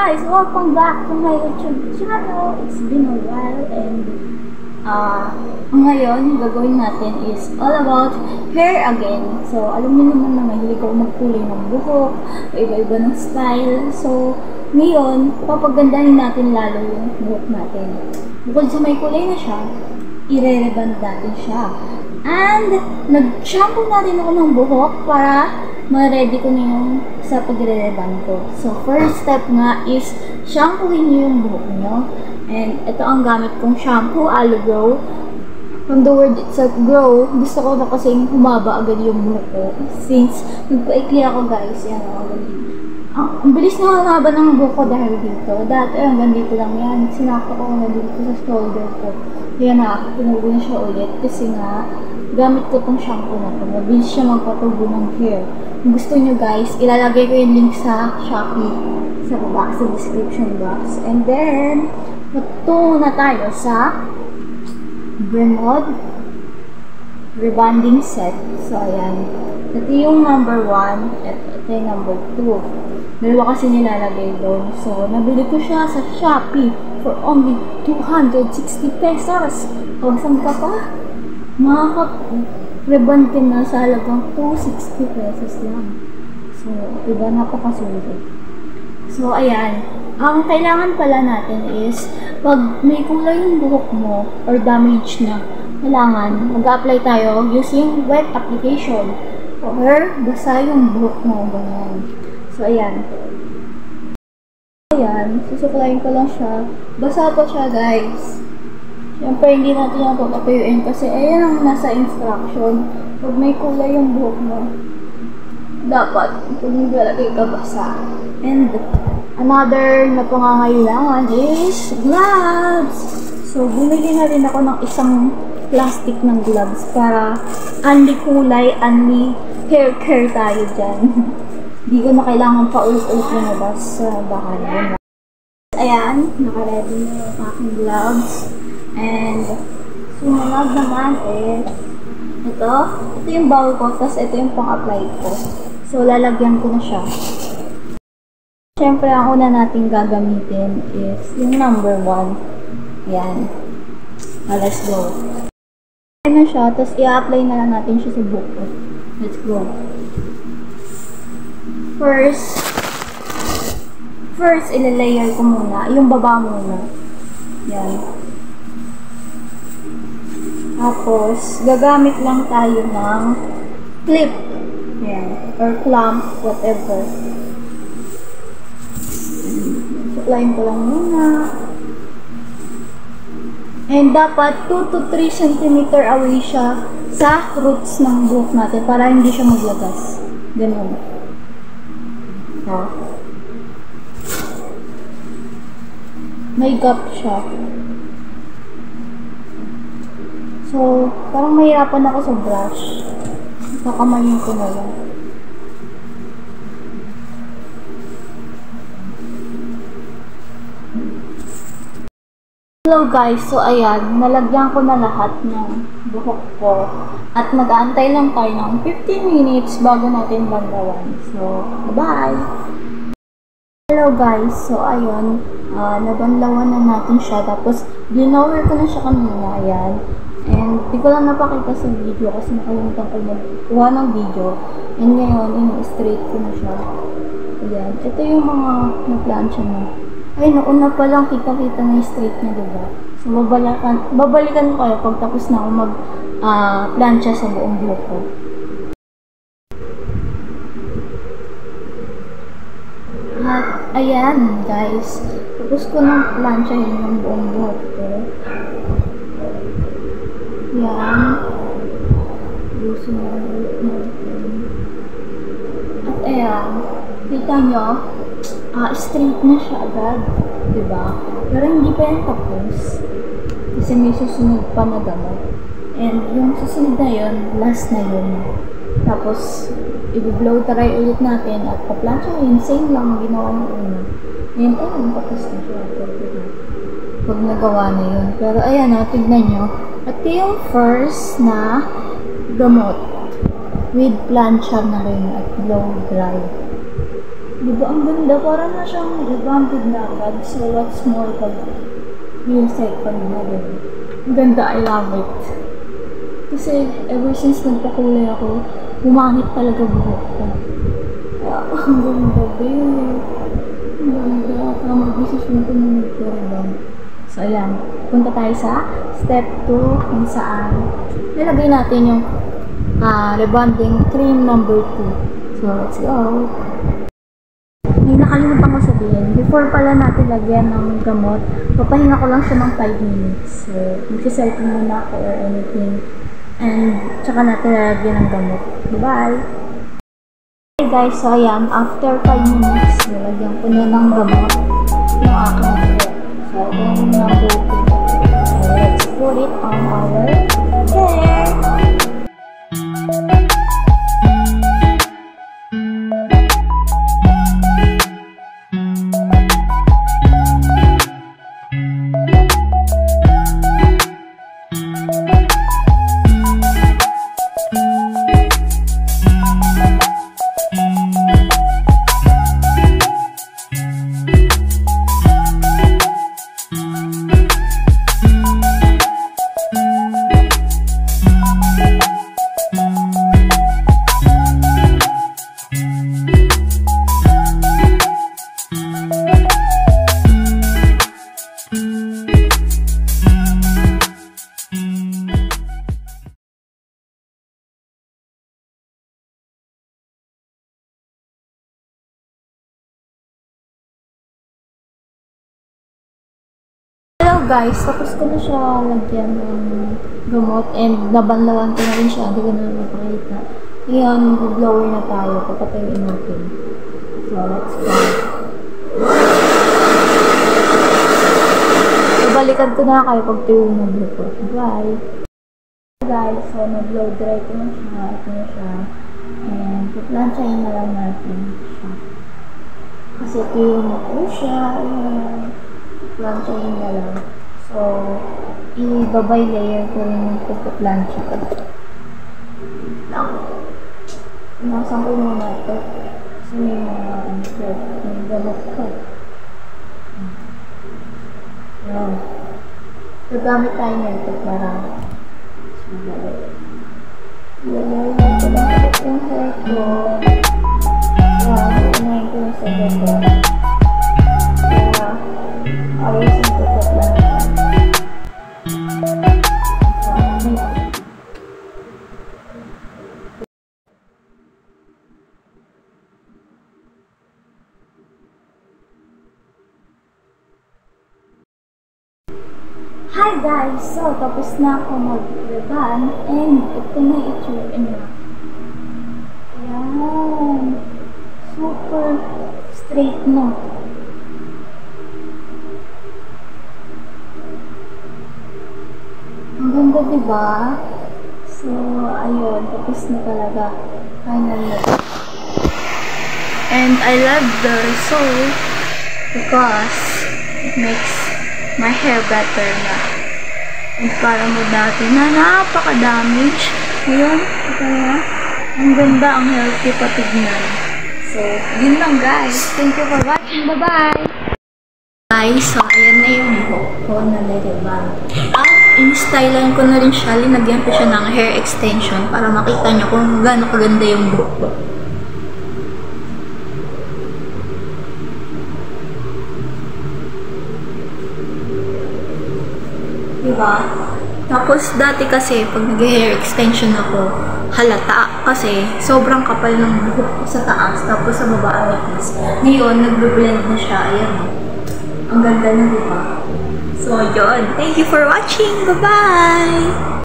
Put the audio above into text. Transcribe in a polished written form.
guys! Welcome back to my YouTube channel. It's been a while and ngayon gagawin natin is all about hair again. So alam niyo naman na mahilig ako magkulay ng buhok, iba-iba ng style. So ngayon, papagandahin natin lalo yung buhok natin. Bukod sa may kulay na siya, ire-reband natin siya. And nag-shampoo na rin ako ng buhok para ma-ready ko na yung sa pagre-reband ko. So, first step nga is shampooin niyo yung buhok niyo. And ito ang gamit kong shampoo, Aloe Grow. From the word itself, grow, gusto ko na kasing humaba agad yung buhok ko. Since nagpa-ikli ako guys, yan ako. Ang bilis na humaba ng buhok ko dahil dito. Dati hanggang dito lang yan. Sinakto ko na dito sa shoulder ko. Yan na, pinubo na siya ulit. Kasi nga, gamit ko tong shampoo na to. Mabilis siya magpatubo ng hair. Kung gusto nyo guys, ilalagay ko yung link sa Shopee sa baba, sa description box. And then, magtungo na tayo sa Bremod Rebonding Set. So, ayan. Ito yung number 1 at ito yung number 2. Dalawa kasi nilalagay doon. So, nabili ko siya sa Shopee for only 260 pesos. O, saan ka pa? Makaka-rebond ka na sa halagang 260 pesos lang. So, diba? Napakasulit. So, ayan. Ang kailangan pala natin is, pag may kulay yung buhok mo or damage na, kailangan mag-apply tayo using wet application. Or basa yung buhok mo. Ganyan. So, ayan. Ayan. Susuklayin ko lang siya. Basa pa siya, guys. Siyempre, hindi natin yung papatuyuin kasi ayan ang nasa instruction. Pag may kulay yung buhok mo, dapat maglagay ka basa. And another na pangangailangan is gloves. So, bumili na rin ako ng isang plastic ng gloves para unli kulay, unli hair care tayo dyan. Hindi ko na kailangan pa-ulit-ulit lumabas sa bahay. Ayan, naka-ready na yung aking gloves. And sumunod naman ito yung bowl ko, tapos ito yung pang-apply ko. So, lalagyan ko na siya. Siyempre, ang una natin gagamitin is yung number 1. Yan. Let's go. Ayan na siya, tapos i-apply na lang natin siya sa buhok ko. Let's go. First, ilalayer ko muna. Yung baba muna. Yan. Tapos, gagamit lang tayo ng clip. Yan. Or clamp, whatever. Suklayin ko lang muna. And dapat 2 to 3 cm away siya sa roots ng buhok natin para hindi siya maglagas. Ganun. So, may gap siya. So, parang mahirapan ako sa brush. Kakamayin ko na lang. Hello guys, so ayan, nalagyan ko na lahat ng buhok ko. At mag-aantay lang tayo ng 15 minutes bago natin bandawan. So, bye! Hello guys, so ayun, nabanlawan na natin siya. Tapos, blower ko na siya kanina, ayan. And, di ko lang napakita sa video kasi nakalimutan ko magkuha ng video. And ngayon, ini-straight ko na siya. Ayan. Ito yung mga na-plancha na. Ay, nauna pa lang kita-kita na yung straight niya, diba? So, babalikan ko kayo pag tapos na ako mag-plancha sa buong buhok ko. At, ayan, guys. Tapos ko nang planchahin yung buong buhok ko. Yan. Gusto mo. At ayan. Kita nyo, straight na siya agad. Diba? Pero hindi pa yan tapos. Kasi may susunod pa na gamot. And yung susunod na yun, last na yun. Tapos, i-blow dry ulit natin at pa-plancha yun. Same lang ginawa ng una. And ayun, tapos na siya. Pag nagawa na yun. Pero ayan o, tignan nyo. At yung first na gamot with plancha na rin at blow dry. Diba ang ganda? Parang na siyang revamped na agad. So, what's more pag yung second na din. Ang ganda, I love it. Kasi, ever since nagpakulay ako, bumangit talaga buhok ko. Kaya, ang ganda, babe. Ang ganda. Kaya mag-desisyon ko na nagpa-rebond. So, ayan. Punta tayo sa step 2 kung saan nilagay natin yung rebonding cream number 2. So, let's go. May nakalimutan ko sabihin. Before pala natin lagyan ng gamot, papahinga ko lang siya ng 5 minutes. So, magsiselfie muna ako or anything. And, tsaka natin lalagyan ng gamot. Bye-bye! Hey guys, so ayan. After 5 minutes, nilagyan ko na ng gamot yung aking hair. So, yung number 2. So, let's put it on our hair. Hello guys, tapos ko na siya lagyan ng gamot and nabanlawan ko na rin siya, hindi ko na mapakita. Ngayon, blower na tayo, papatayin natin. So, let's go. Babalikan ko na kayo pag tuyo ng blow ko. Bye! Guys, so na-blow dry ko na siya, ito na siya. And, puplansyahin na lang natin siya. Kasi tuyo na po siya, ayan. Planchahin na lang. So, i-babay layer ko rin yung pagka-plancha ko. Inasan ko muna ito. Kasi may mga may gamot ko. Wow. Gagamit tayo nito para sumalit. Lalagay ko lang yung hair ko. Wow, unahin ko yung sa ganda. Ayusin ko ito lang. Hi guys! So, tapos na ako mag-rebond and ito na itsura niya. Ayan. Super straight na. Ang ganda, diba? So, ayun. Tapos na talaga. Final look. And I love the result because it makes my hair better na. And para mo dati na napaka-damage. Ayun. Ito na. Ang ganda. Ang healthy patignan. So, yun lang guys. Thank you for watching. Bye-bye! Guys, so ayan na yung buhok ko na nire-rebond. At in-stylean ko na rin siya, linagyan ko siya ng hair extension para makita nyo kung gaano kaganda yung buhok ko. Diba? Tapos dati kasi pag nag-hair extension ako, halata kasi sobrang kapal ng buhok ko sa taas, tapos sa baba ayos. Ngayon, nag-blend na siya, ayan. Ang ganda na, diba? So, yun. Thank you for watching. Bye-bye!